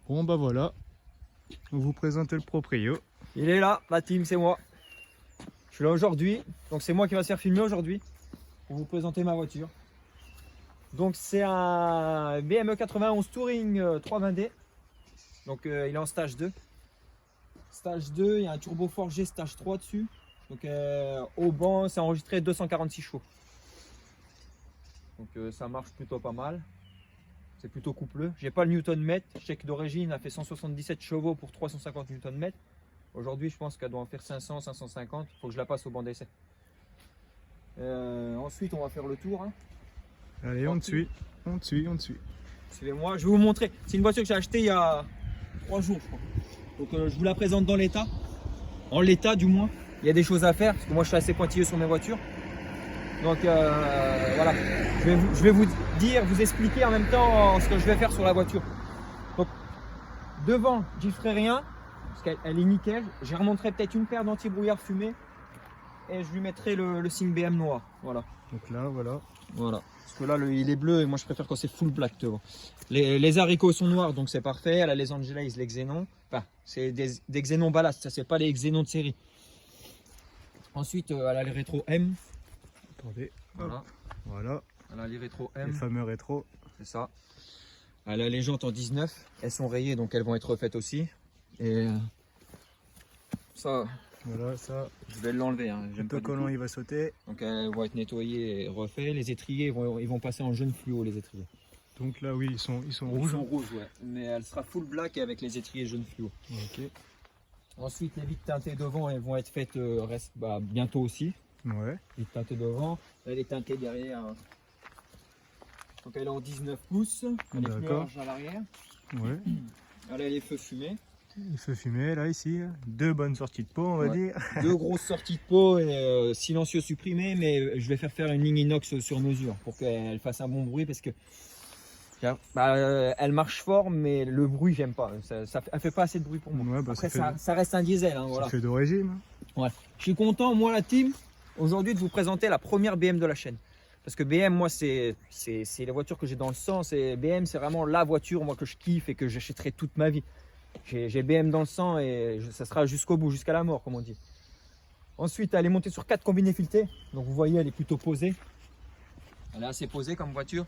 Bon bah voilà, on vous présente le proprio. Il est là, la team, c'est moi. Je suis là aujourd'hui, donc c'est moi qui va se faire filmer aujourd'hui pour vous présenter ma voiture. Donc c'est un BMW 91 Touring 320D. Donc il est en stage 2. Stage 2, il y a un turbo forgé stage 3 dessus. Donc au banc, c'est enregistré 246 chevaux. Donc ça marche plutôt pas mal. C'est plutôt coupleux. J'ai pas le Newton-mètre. Je sais que d'origine, elle fait 177 chevaux pour 350 Newton-mètre. Aujourd'hui, je pense qu'elle doit en faire 500, 550. Il faut que je la passe au banc d'essai. Ensuite, on va faire le tour. Hein. Allez, on te suit, on te suit, on te suit. Suivez-moi, je vais vous montrer. C'est une voiture que j'ai achetée il y a 3 jours, je crois. Donc je vous la présente dans l'état. En l'état, du moins. Il y a des choses à faire, parce que moi, je suis assez pointilleux sur mes voitures. Donc voilà, je vais vous dire, vous expliquer en même temps ce que je vais faire sur la voiture. Donc devant, j'y ferai rien, parce qu'elle est nickel. J'y remonterai peut-être une paire d'anti-brouillard fumé et je lui mettrai le signe BM noir. Voilà. Donc là, voilà. Voilà. Parce que là, il est bleu et moi je préfère quand c'est full black devant. Les haricots sont noirs, donc c'est parfait. Elle a les Angelis, les Xénon. Enfin, c'est des Xénon ballast, ça c'est pas les Xénon de série. Ensuite, elle a les rétro M. Attendez, Voilà. Voilà, Elle a les rétro M. les fameux rétro. C'est ça. Elle a les jantes en 19. Elles sont rayées, donc elles vont être refaites aussi. Et ça, Voilà, ça, je vais l'enlever. Hein. J'aime pas le du collant tout. il va sauter. Donc elles vont être nettoyées et refaites. Les étriers, ils vont passer en jaune fluo, les étriers. Donc là, oui, ils sont Ils rouges. sont rouges, ouais. Mais elle sera full black avec les étriers jaune fluo. Ok. Ensuite, les vitres teintées devant, elles vont être faites bientôt aussi. Ouais. Vitres teintées devant. Elle est teintée derrière. Donc elle est en 19 pouces. Elle est D'accord. large à l'arrière. Ouais. Elle a les feux fumés. Il fait fumer là, ici. 2 bonnes sorties de peau, on va Ouais. dire. 2 grosses sorties de peau et silencieux supprimé, mais je vais faire une ligne inox sur mesure pour qu'elle fasse un bon bruit parce que elle marche fort, mais le bruit j'aime pas. Elle fait pas assez de bruit pour moi. Ouais, bah, Après ça ça reste un diesel. Hein, fait, voilà. ça fait d'origine. Ouais. Je suis content, moi la team, aujourd'hui de vous présenter la première BM de la chaîne. Parce que BM, moi c'est les voitures que j'ai dans le sang. BM c'est vraiment la voiture moi, que je kiffe et que j'achèterai toute ma vie. J'ai BM dans le sang et ça sera jusqu'au bout, jusqu'à la mort, comme on dit. Ensuite, elle est montée sur 4 combinés filetés. Donc vous voyez, elle est plutôt posée. Elle est assez posée comme voiture.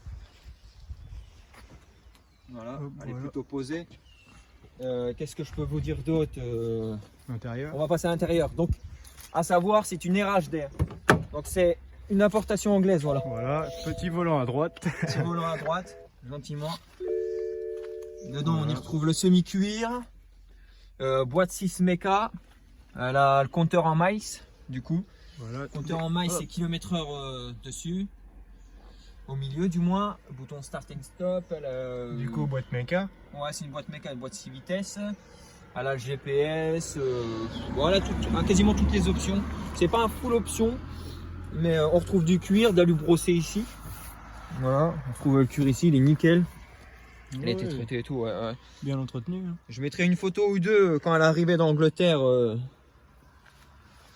Voilà, elle est plutôt posée. Qu'est-ce que je peux vous dire d'autre L'intérieur. On va passer à l'intérieur. Donc, à savoir, c'est une RH Donc c'est une importation anglaise, voilà. Voilà, petit volant à droite. Petit volant à droite, gentiment. Dedans, on y retrouve le semi-cuir, boîte 6 méca, elle a le compteur en miles, du coup. Voilà. Compteur en miles, c'est kilomètre-heure dessus, au milieu du moins. Bouton start and stop. Du coup, boîte méca. Ouais, c'est une boîte méca, une boîte 6 vitesses. Elle a le GPS, voilà, quasiment toutes les options. C'est pas un full option, mais on retrouve du cuir, d'alu brossé ici. Voilà, on retrouve le cuir ici, il est nickel. Elle a été traitée et tout, ouais. Bien entretenu. Hein. Je mettrai une photo ou deux quand elle est arrivée d'Angleterre.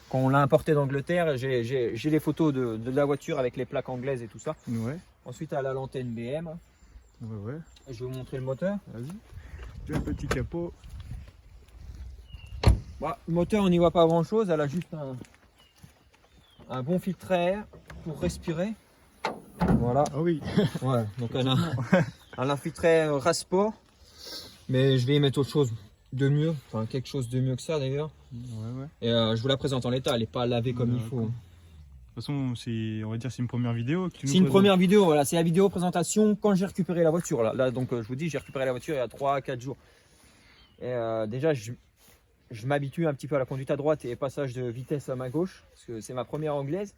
Quand on l'a importée d'Angleterre, j'ai les photos de la voiture avec les plaques anglaises et tout ça. Ouais. Ensuite, elle a l'antenne BM. Ouais. Je vais vous montrer le moteur. Vas-y. Le petit capot. Bah, le moteur, on n'y voit pas grand chose. Elle a juste un bon filtre à air pour respirer. Voilà. Ah oui. Ouais, donc elle a un filtre à air Rasport. Mais je vais y mettre autre chose de mieux. Enfin, quelque chose de mieux que ça d'ailleurs. Ouais. Et je vous la présente en l'état. Elle n'est pas lavée comme il faut. De toute façon, on va dire c'est une première vidéo. C'est une première vidéo, voilà, c'est la vidéo présentation quand j'ai récupéré la voiture. Là donc je vous dis, j'ai récupéré la voiture il y a 3-4 jours. Et déjà, je m'habitue un petit peu à la conduite à droite et passage de vitesse à ma gauche, parce que c'est ma première anglaise.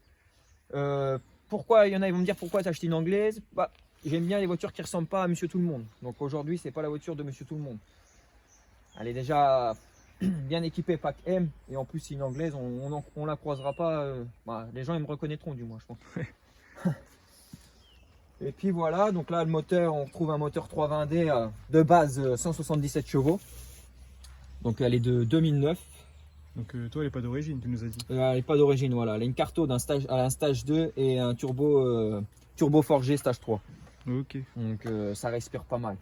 Pourquoi, il y en a, ils vont me dire pourquoi tu as acheté une anglaise. Bah, j'aime bien les voitures qui ne ressemblent pas à Monsieur Tout le Monde. Donc aujourd'hui, c'est pas la voiture de Monsieur Tout le Monde. Elle est déjà bien équipée pack M, et en plus c'est une anglaise, on la croisera pas. Les gens ils me reconnaîtront du moins, je pense. Et puis voilà, donc là le moteur, on retrouve un moteur 320D de base 177 chevaux. Donc elle est de 2009. Donc toi, elle n'est pas d'origine, tu nous as dit. Elle n'est pas d'origine, voilà. Elle a une carto un stage 2 et un turbo forgé stage 3. Ok. Donc ça respire pas mal.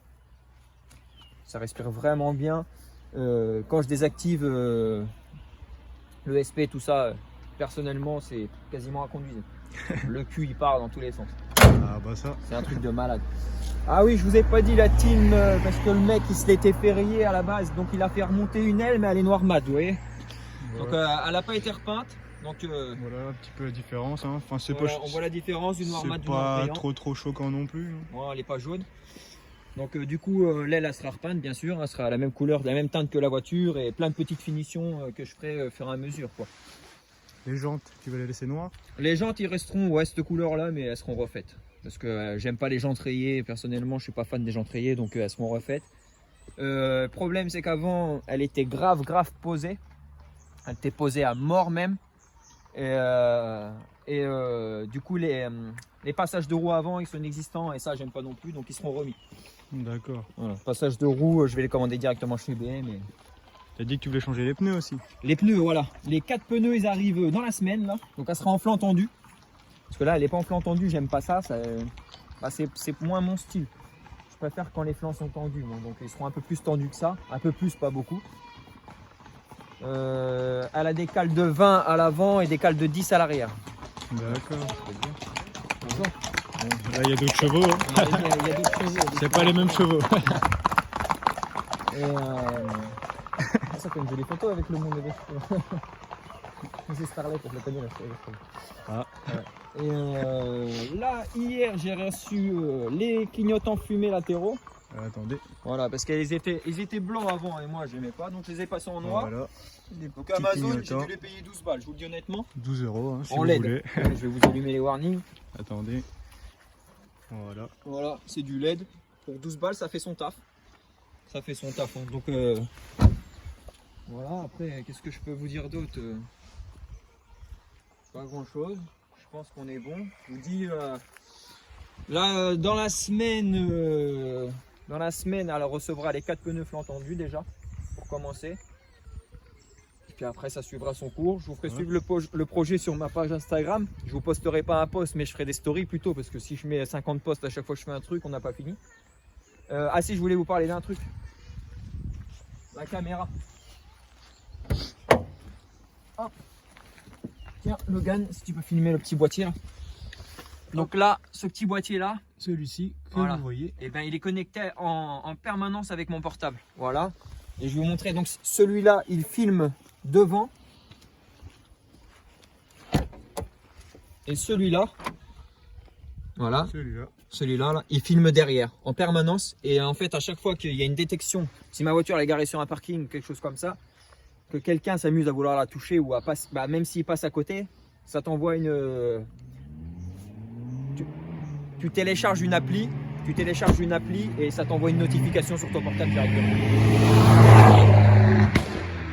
Ça respire vraiment bien. Quand je désactive le SP, tout ça, personnellement, c'est quasiment à conduire. Le cul, il part dans tous les sens. Ah bah ça. C'est un truc de malade. Ah oui, je vous ai pas dit la team, parce que le mec, il se l'était fait rayer à la base. Donc il a fait remonter une aile, mais elle est noire mat, vous voyez. Voilà. Donc elle n'a pas été repeinte. Donc voilà un petit peu la différence. Hein. Enfin, c'est voilà, pas, on voit la différence du noir mat c'est du noir pas brillant. trop choquant non plus. Hein. Bon, elle n'est pas jaune. Donc du coup, l'aile elle sera repeinte, bien sûr. Elle sera à la même couleur, de la même teinte que la voiture et plein de petites finitions que je ferai faire à mesure, quoi. Les jantes, tu vas les laisser noires? Les jantes, ils resteront ouais, cette couleur-là, mais elles seront refaites. Parce que j'aime pas les jantes rayées. Personnellement, je suis pas fan des jantes rayées, donc elles seront refaites. Le problème, c'est qu'avant, elle était grave posée. Elle était posée à mort même. Et du coup, les passages de roues avant, ils sont inexistants et ça, j'aime pas non plus, donc ils seront remis. D'accord. Voilà. Passage de roues, je vais les commander directement chez BM. Et... T'as dit que tu voulais changer les pneus aussi? Les pneus, voilà. Les 4 pneus, ils arrivent dans la semaine, là. Donc elle sera en flanc tendu. Parce que là, elle n'est pas en flanc tendu, j'aime pas ça. Bah, c'est moins mon style. Je préfère quand les flancs sont tendus. Moi. Donc ils seront un peu plus tendus que ça. Un peu plus, pas beaucoup. Elle a des cales de 20 à l'avant et des cales de 10 à l'arrière. D'accord. Bonjour. Là, il y a d'autres chevaux. Hein. Il y a d'autres chevaux. C'est pas les mêmes chevaux. Et ça fait une jolie photo avec le monde des chevaux. C'est Starlet, je le connais là. Ah. Et là, hier, j'ai reçu les clignotants fumés latéraux. Attendez. Voilà, parce qu'ils étaient blancs avant et moi, je n'aimais pas. Donc, je les ai passés en noir. Voilà. Donc, petits Amazon, j'ai clignotants. dû les payer 12 balles, je vous le dis honnêtement. 12 €, hein, si En vous LED. voulez. Je vais vous allumer les warnings. Attendez. Voilà. Voilà, c'est du LED. Pour 12 balles, ça fait son taf. Ça fait son taf. Hein. Donc, voilà, après, qu'est-ce que je peux vous dire d'autre? Pas grand chose. Je pense qu'on est bon. Je vous dis, là, dans la semaine, elle recevra les 4 pneus flancs tendus déjà, pour commencer. Et puis après, ça suivra son cours. Je vous ferai suivre le projet sur ma page Instagram. Je vous posterai pas un post, mais je ferai des stories plutôt, parce que si je mets 50 posts à chaque fois que je fais un truc, on n'a pas fini. Ah si, je voulais vous parler d'un truc. La caméra. Hop. Tiens, Logan, si tu peux filmer le petit boîtier là. Donc là, ce petit boîtier là, Celui-ci que voilà. vous voyez. Et ben, il est connecté en permanence avec mon portable. Voilà. Et je vais vous montrer. Donc celui-là, il filme devant. Et celui-là, voilà. Celui-là, là, il filme derrière en permanence. Et en fait, à chaque fois qu'il y a une détection, si ma voiture est garée sur un parking, quelque chose comme ça, que quelqu'un s'amuse à vouloir la toucher ou à passer, bah, même s'il passe à côté, ça t'envoie une. Tu télécharges une appli, et ça t'envoie une notification sur ton portable directement.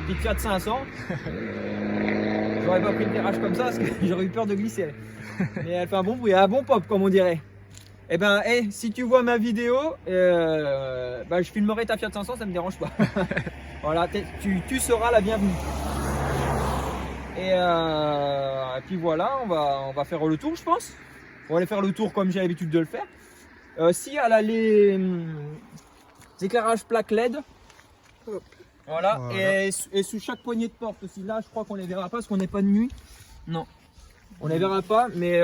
Petite Fiat 500. J'aurais pas pris le virage comme ça parce que j'aurais eu peur de glisser. Mais elle fait un bon bruit, un bon pop comme on dirait. Et ben, si tu vois ma vidéo, bah, je filmerai ta Fiat 500, ça me dérange pas. Voilà, tu seras la bienvenue. Et puis voilà, on va faire le tour, je pense. On va aller faire le tour comme j'ai l'habitude de le faire. Si elle a les éclairages plaques LED, voilà. Et sous chaque poignée de porte aussi. Là, je crois qu'on les verra pas parce qu'on n'est pas de nuit. Non, on les verra pas, mais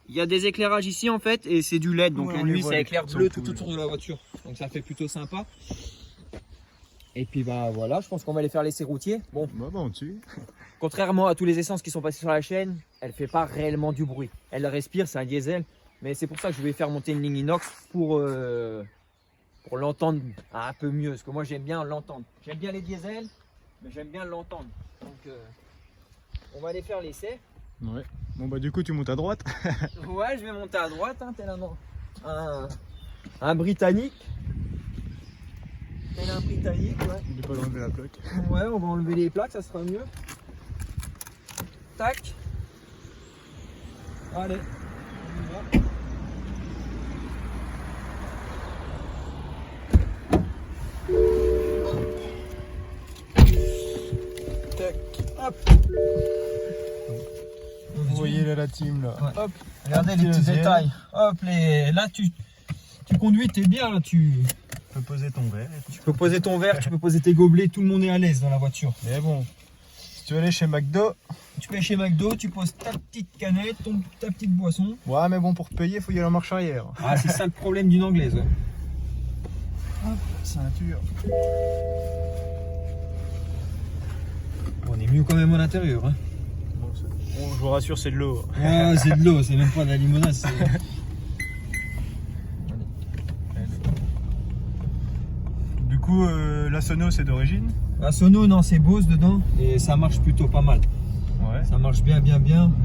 il y a des éclairages ici en fait, et c'est du LED, donc la nuit ça éclaire bleu tout autour de la voiture, donc ça fait plutôt sympa. Et puis bah voilà, je pense qu'on va les faire laisser routiers. Bon, on tue. Contrairement à tous les essences qui sont passés sur la chaîne, elle fait pas réellement du bruit. Elle respire, c'est un diesel, mais c'est pour ça que je vais faire monter une ligne inox pour l'entendre un peu mieux, parce que moi j'aime bien l'entendre. J'aime bien les diesels, mais j'aime bien l'entendre. Donc on va les faire l'essai. Ouais. Bon bah du coup tu montes à droite. Ouais, je vais monter à droite, hein, tel un Britannique. Tel un Britannique, ouais. Il n'est pas enlever la plaque. Ouais, on va enlever les plaques, ça sera mieux. Tac. Allez, on y va. voyez là la team là. Ouais. Hop. Regardez les petits deuxième. détails. Hop, là tu conduis, t'es bien. Là, tu peux poser ton verre. peux poser ton verre, tu peux poser tes gobelets, tout le monde est à l'aise dans la voiture. Mais bon, si tu veux aller chez McDo, Tu vas chez McDo, tu poses ta petite canette, ta petite boisson. ouais, mais bon, pour payer, faut y aller en marche arrière. Ah, c'est ça le problème d'une anglaise. Ouais. Hop, ceinture. On est mieux quand même à l'intérieur. Hein. Bon, je vous rassure, c'est de l'eau. Ah, c'est de l'eau, c'est même pas de la limonade. c'est- Du coup, la Sono, c'est d'origine. La Sono, non, c'est Bose dedans et ça marche plutôt pas mal. Ouais. Ça marche bien.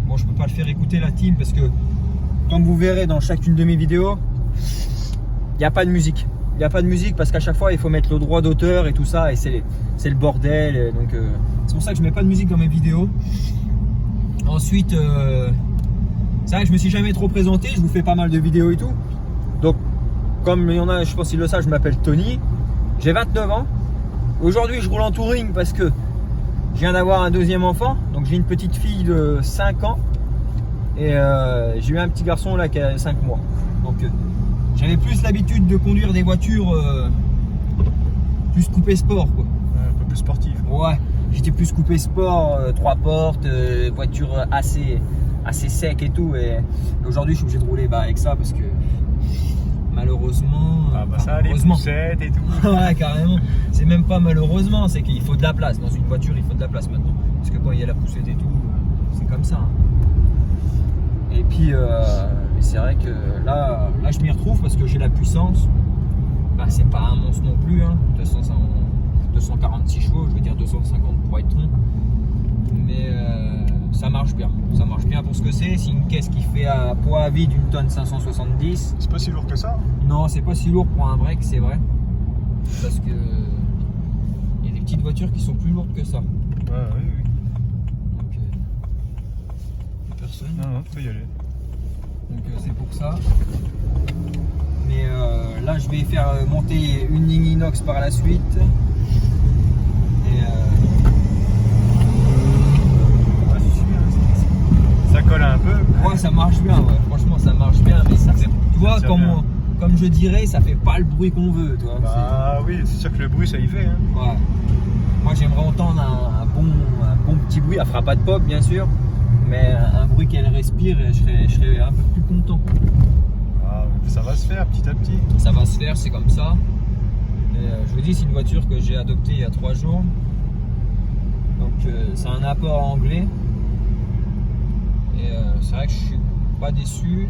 Bon, je peux pas le faire écouter la team parce que, comme vous verrez dans chacune de mes vidéos, il n'y a pas de musique. Il n'y a pas de musique parce qu'à chaque fois, il faut mettre le droit d'auteur et tout ça et c'est le bordel. Et donc, c'est pour ça que je mets pas de musique dans mes vidéos. Ensuite, c'est vrai que je me suis jamais trop présenté. Je vous fais pas mal de vidéos et tout. Donc, comme il y en a, je pense qu'ils le savent, je m'appelle Tony. J'ai 29 ans. Aujourd'hui, je roule en touring parce que je viens d'avoir un deuxième enfant, donc j'ai une petite fille de 5 ans et j'ai eu un petit garçon là qui a 5 mois. Donc j'avais plus l'habitude de conduire des voitures plus coupé sport quoi. Un peu plus sportif. Ouais, j'étais plus coupé sport, 3 portes, voiture assez sec et tout. Et aujourd'hui je suis obligé de rouler avec ça parce que malheureusement. Ah bah ça, les poussettes et tout. Ouais, carrément. C'est même pas malheureusement, c'est qu'il faut de la place. Dans une voiture, il faut de la place maintenant. Parce que quand il y a la poussette et tout, c'est comme ça. Et puis, c'est vrai que là je m'y retrouve parce que j'ai la puissance. Bah, c'est pas un monstre non plus. Hein. 246 chevaux, je veux dire 250 pour être tronc. Mais ça marche bien. Ça marche bien pour ce que c'est. C'est une caisse qui fait à poids à vide une tonne 570. C'est pas si lourd que ça. Non, c'est pas si lourd pour un break, c'est vrai. Parce que il y a des petites voitures qui sont plus lourdes que ça. Ouais, oui. Donc, personne. Non, faut y aller. Donc c'est pour ça. Mais là, je vais faire monter une ligne inox par la suite. Et Ça colle un peu. ouais, ça marche bien. Ouais. Franchement, ça marche bien. Mais ça fait, tu vois, comme je dirais, ça fait pas le bruit qu'on veut. Tu vois, bah oui, c'est sûr que le bruit, ça y fait. Hein. ouais. Moi, j'aimerais entendre un bon petit bruit. Elle fera pas de pop, bien sûr. Mais un bruit qu'elle respire, je serais un peu plus content. Ah, ça va se faire petit à petit. Ça va se faire, c'est comme ça. Et, je vous dis, c'est une voiture que j'ai adoptée il y a 3 jours. Donc c'est un apport anglais. Et c'est vrai que je suis pas déçu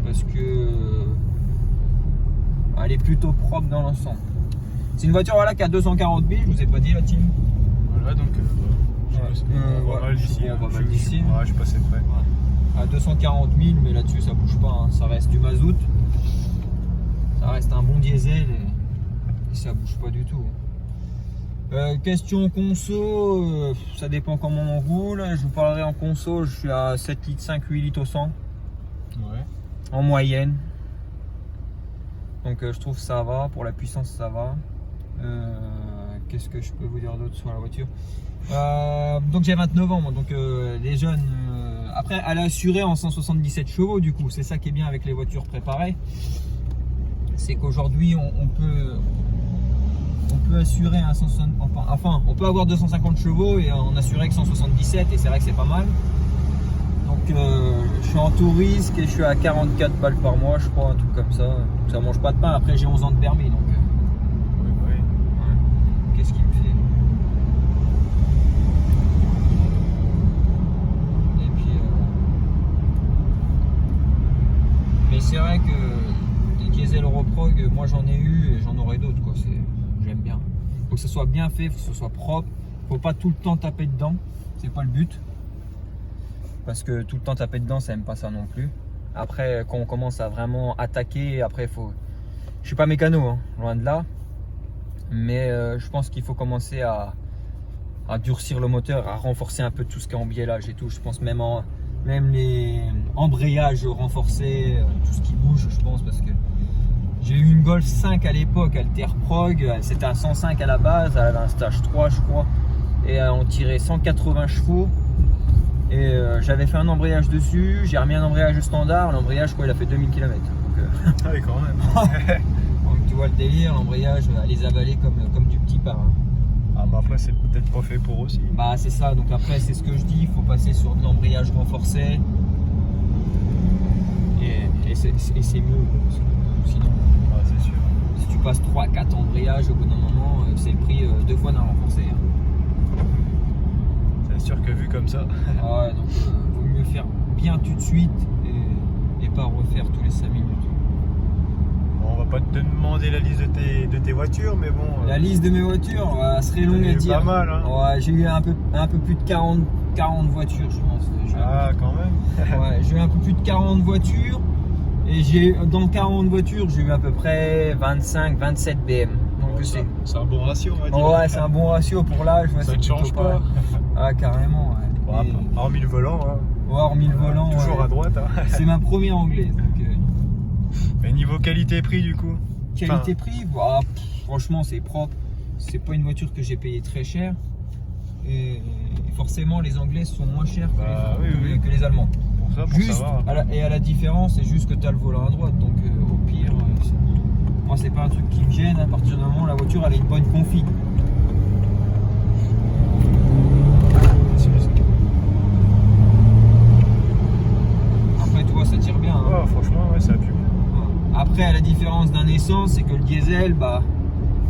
parce que elle est plutôt propre dans l'ensemble. C'est une voiture voilà, qui a 240 000, je vous ai pas dit la team. Voilà, donc on va mal d'ici. On va mal d'ici. Ouais, je suis passé près. À 240 000, mais là-dessus ça bouge pas, hein. Ça reste du mazout. Ça reste un bon diesel et ça bouge pas du tout. Question conso, ça dépend comment on roule. Je vous parlerai en conso, je suis à 7 litres 5, 8 litres au 100 Ouais. en moyenne. Donc je trouve que ça va, pour la puissance ça va. Qu'est-ce que je peux vous dire d'autre sur la voiture? Donc j'ai 29 ans, moi, donc les jeunes. Après, elle est assurée en 177 chevaux, du coup, c'est ça qui est bien avec les voitures préparées. C'est qu'aujourd'hui, on peut assurer un 160, enfin, on peut avoir 250 chevaux et en assurer que 177, et c'est vrai que c'est pas mal. Donc je suis en tout risque et je suis à 44 balles par mois, je crois, un truc comme ça. Ça mange pas de pain. Après, j'ai 11 ans de permis, donc. Oui. Ouais. Qu'est-ce qu'il me fait? Et puis. Mais c'est vrai que des diesel Europrog, moi j'en ai eu et j'en aurai d'autres, quoi. J'aime bien. Faut que ce soit bien fait, faut que ce soit propre. Faut pas tout le temps taper dedans. C'est pas le but. Parce que tout le temps taper dedans, ça aime pas ça non plus. Après, quand on commence à vraiment attaquer, après faut. Je suis pas mécano, hein, loin de là. Mais je pense qu'il faut commencer à durcir le moteur, à renforcer un peu tout ce qui est embrayage et tout. Je pense même les embrayages renforcés, tout ce qui bouge, je pense, parce que j'ai eu une Golf 5 à l'époque, Alter Prog, c'était un 105 à la base, elle avait un stage 3 je crois, et on tirait 180 chevaux. Et j'avais fait un embrayage dessus, j'ai remis un embrayage standard, l'embrayage quoi il a fait 2000 km. Ah oui, quand même. Donc tu vois le délire, l'embrayage à les avaler comme du petit pain. Ah bah après c'est peut-être pas fait pour aussi. Bah c'est ça, donc après c'est ce que je dis, il faut passer sur de l'embrayage renforcé. Et c'est mieux. Sinon, Ah c'est sûr. si tu passes 3-4 embrayages au bout d'un moment, c'est le prix 2 fois d'un renforcé. C'est sûr que vu comme ça. Ah ouais, donc vaut mieux faire bien tout de suite et pas refaire tous les 5 minutes. Bon, on va pas te demander la liste de tes voitures, mais bon. La liste de mes voitures serait longue à dire. Pas mal, hein. Ouais, j'ai eu un peu plus de 40 voitures, je pense. Ah, quand même. Ouais, j'ai eu un peu plus de 40 voitures. Et dans 40 voitures, j'ai eu à peu près 25-27 BM. Donc Ouais, c'est un bon ratio, on va dire. ouais, c'est un bon ratio pour l'âge. Ouais, Ça ne change plutôt pas. Ah, carrément. Ouais. Bon, Et- hormis le volant, hein. ouais, hormis le volant. Toujours ouais. à droite. Hein. C'est ma première anglaise. Donc, Mais niveau qualité-prix, du coup. qualité-prix, bah, franchement, c'est propre. C'est pas une voiture que j'ai payée très cher. Et forcément, les anglaises sont moins chères que les Allemands. Pour ça, pour Juste, savoir. et à la différence, c'est juste que tu as le volant à droite. Donc, au pire, moi, c'est pas un truc qui me gêne. À partir du moment où la voiture elle a une bonne config. Après, toi, ça tire bien. Hein. Oh, franchement, ouais, ça a pu bien. Après, à la différence d'un essence, c'est que le diesel, bah,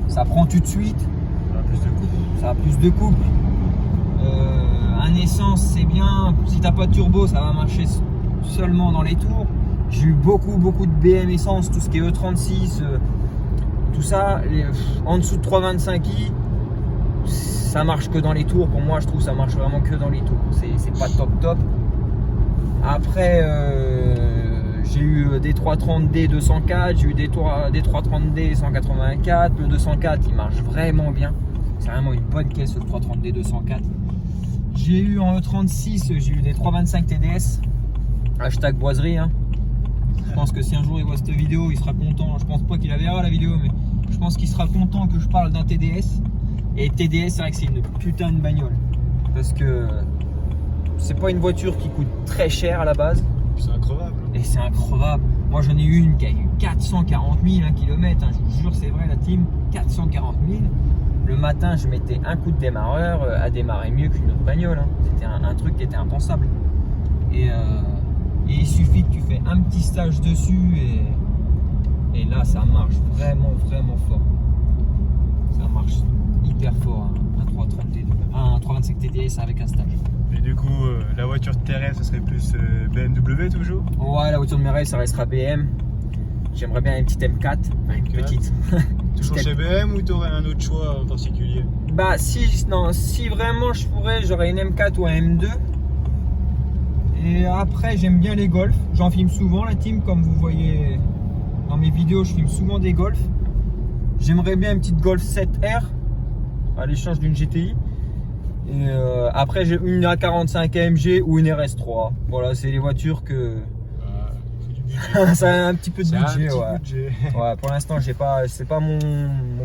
ça prend tout de suite. Ça a plus de coups. Ça a plus de couple. Un essence, c'est bien. Si t'as pas de turbo, ça va marcher seulement dans les tours. J'ai eu beaucoup de BM essence, tout ce qui est E36, tout ça. En dessous de 325i, ça marche que dans les tours. Pour moi, je trouve que ça marche vraiment que dans les tours. C'est pas top. Après, j'ai eu des 330D 204, j'ai eu des 330D 184. Le 204, il marche vraiment bien. C'est vraiment une bonne caisse le 330D 204. J'ai eu en E36, j'ai eu des 325 TDS. Hashtag boiserie. Hein. Je pense que si un jour il voit cette vidéo, il sera content. Je pense pas qu'il la verra la vidéo, mais je pense qu'il sera content que je parle d'un TDS. Et TDS, c'est vrai que c'est une putain de bagnole. Parce que c'est pas une voiture qui coûte très cher à la base. C'est increvable. Et c'est increvable. Moi j'en ai eu une qui a eu 440 000 km. Hein. Je vous jure, c'est vrai la team. 440 000. Le matin, je mettais un coup de démarreur à démarrer mieux qu'une autre bagnole. Hein. C'était un truc qui était impensable. Et il suffit que tu fais un petit stage dessus et là, ça marche vraiment fort. Ça marche hyper fort. Hein. Un 325 TDS avec un stage. Et du coup, la voiture de tes rêves, ce serait plus BMW toujours? Ouais, la voiture de mes rêves, ça restera BM. J'aimerais bien une petite M4. Enfin, une M4. petite. Toujours chez BM ou tu aurais un autre choix en particulier? Bah si vraiment je pourrais, j'aurais une M4 ou un M2. Et après j'aime bien les Golf. J'en filme souvent la team, comme vous voyez dans mes vidéos, je filme souvent des Golf. J'aimerais bien une petite Golf 7R à l'échange d'une GTI. Et après j'ai une A45 AMG ou une RS3. Voilà, c'est les voitures que ça a un petit peu de budget, ouais. Pour l'instant, c'est pas mon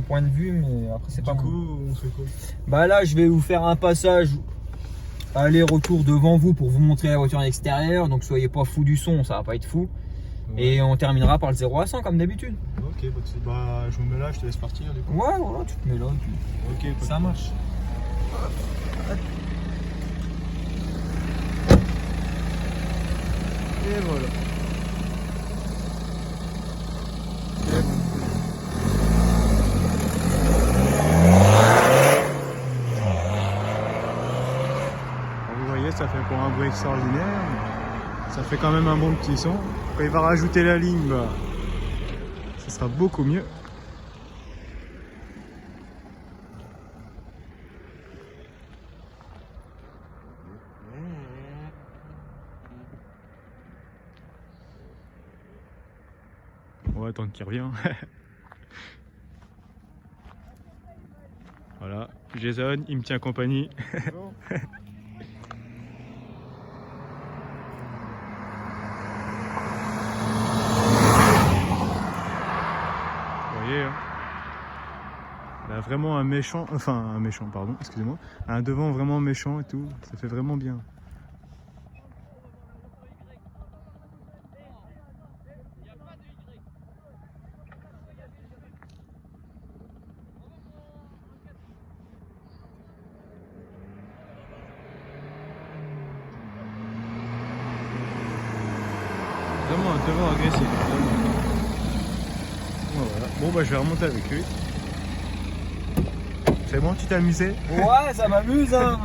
point de vue, mais après c'est pas. Du coup, on fait quoi? Bah là, je vais vous faire un passage aller-retour devant vous pour vous montrer la voiture à l'extérieur. Donc soyez pas fous du son, ça va pas être fou. Ouais. Et on terminera par le 0 à 100 comme d'habitude. Ok, bah je me mets là, je te laisse partir du coup. Ouais, voilà, tu te mets là. Ok, ça marche. Et voilà. Vous voyez, ça fait pour un bruit extraordinaire. Ça fait quand même un bon petit son. Quand il va rajouter la ligne, bah, ça sera beaucoup mieux. On va attendre qu'il revient. Voilà, Jason, il me tient compagnie. Vous voyez, hein, là, vraiment un méchant, pardon, excusez-moi, un devant vraiment méchant et tout, ça fait vraiment bien. tellement agressif. Voilà. Bon bah je vais remonter avec lui. C'est bon, tu t'es amusé? Ouais, ça m'amuse. Hein.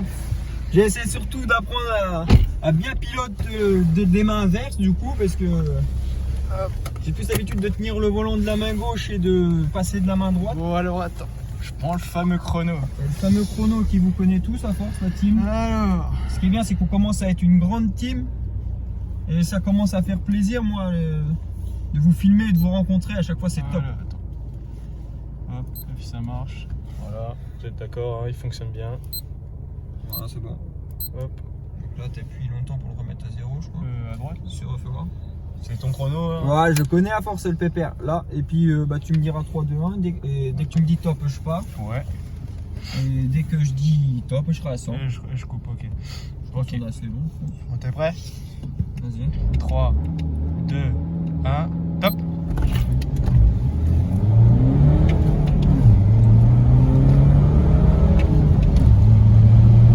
J'ai essayé surtout d'apprendre à bien piloter des mains inverses du coup parce que j'ai plus l'habitude de tenir le volant de la main gauche et de passer de la main droite. Bon alors attends, je prends le fameux chrono. Et le fameux chrono qui vous connaît tous à force, la team. Alors, Ce qui est bien, c'est qu'on commence à être une grande team et ça commence à faire plaisir, moi, de vous filmer et de vous rencontrer. À chaque fois, c'est top. voilà, attends. Hop, et puis ça marche. Voilà, vous êtes d'accord, hein, il fonctionne bien. Voilà, c'est bon. Hop, Donc là, t'appuies longtemps pour le remettre à zéro, je crois. à droite. Sur fais voir. C'est ton chrono, hein? Ouais, je connais à force le pépère. Là, et puis tu me diras 3, 2, 1. Et dès que tu me dis top, je pars. Ouais. Et dès que je dis top, je serai à 100. Je coupe, ok. Ok. Là, c'est bon. Bon, t'es prêt? Vas-y. 3, 2, 1, top!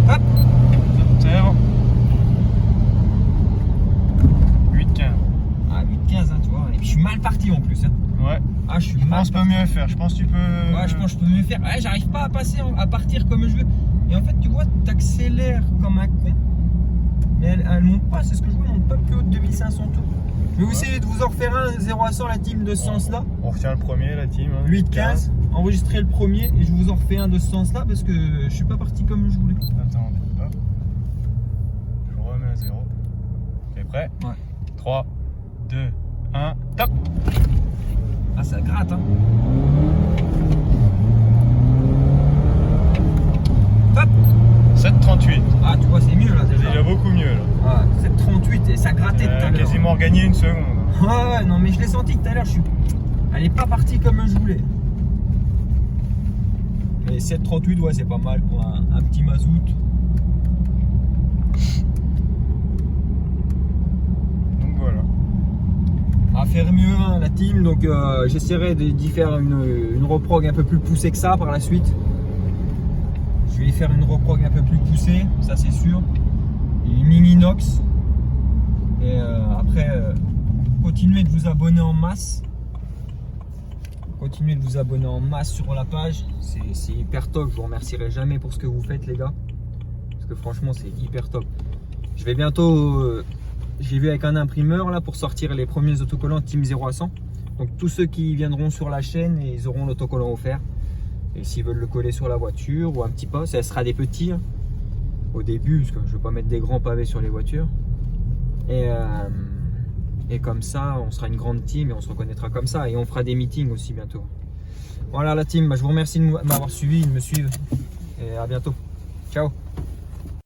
Hop! C'est bon. 8-15. Ah, 8-15, hein, tu vois. Et puis je suis mal parti en plus. Hein. Ouais. Ah, je suis Je mal pense pas mieux faire. Je pense que tu peux. Ouais, je pense que je peux mieux faire. Ouais, j'arrive pas à passer, à partir comme je veux. Et en fait, tu vois, t'accélères comme un con. Mais elle monte pas, c'est ce que je vois, elle monte pas plus haut de 2500 tours. Je vais essayer de vous en refaire un 0 à 100 la team de ce sens-là. On retient le premier, la team. Hein. 8-15, enregistrer le premier et je vous en refais un de ce sens-là parce que je suis pas parti comme je voulais. Attendez, hop. Je remets à 0. T'es prêt? Ouais. 3, 2, 1, top! Ah, ça gratte, hein. Hop! 7,38. Ah, tu vois, c'est mieux là C'est déjà. déjà beaucoup mieux là. Ah, 7,38 et ça grattait tout à l'heure. Quasiment gagné une seconde. Ouais, non, mais je l'ai senti tout à l'heure. Elle est pas partie comme je voulais. Mais 7,38, ouais, c'est pas mal pour un petit mazout. Donc voilà. À faire mieux, hein, la team. Donc, j'essaierai d'y faire une reprog un peu plus poussée que ça par la suite. Je vais y faire une reprog un peu plus poussée, ça c'est sûr. Une inox. Et après, continuez de vous abonner en masse. Continuez de vous abonner en masse sur la page. C'est hyper top. Je vous remercierai jamais pour ce que vous faites, les gars. Parce que franchement, c'est hyper top. Je vais bientôt. J'ai vu avec un imprimeur là pour sortir les premiers autocollants Team 0 à 100. Donc tous ceux qui viendront sur la chaîne, ils auront l'autocollant offert. Et s'ils veulent le coller sur la voiture ou un petit pas, ça sera des petits hein, au début, parce que je ne vais pas mettre des grands pavés sur les voitures. Et comme ça, on sera une grande team et on se reconnaîtra comme ça. Et on fera des meetings aussi bientôt. Voilà la team, je vous remercie de m'avoir suivi, de me suivre. Et à bientôt. Ciao.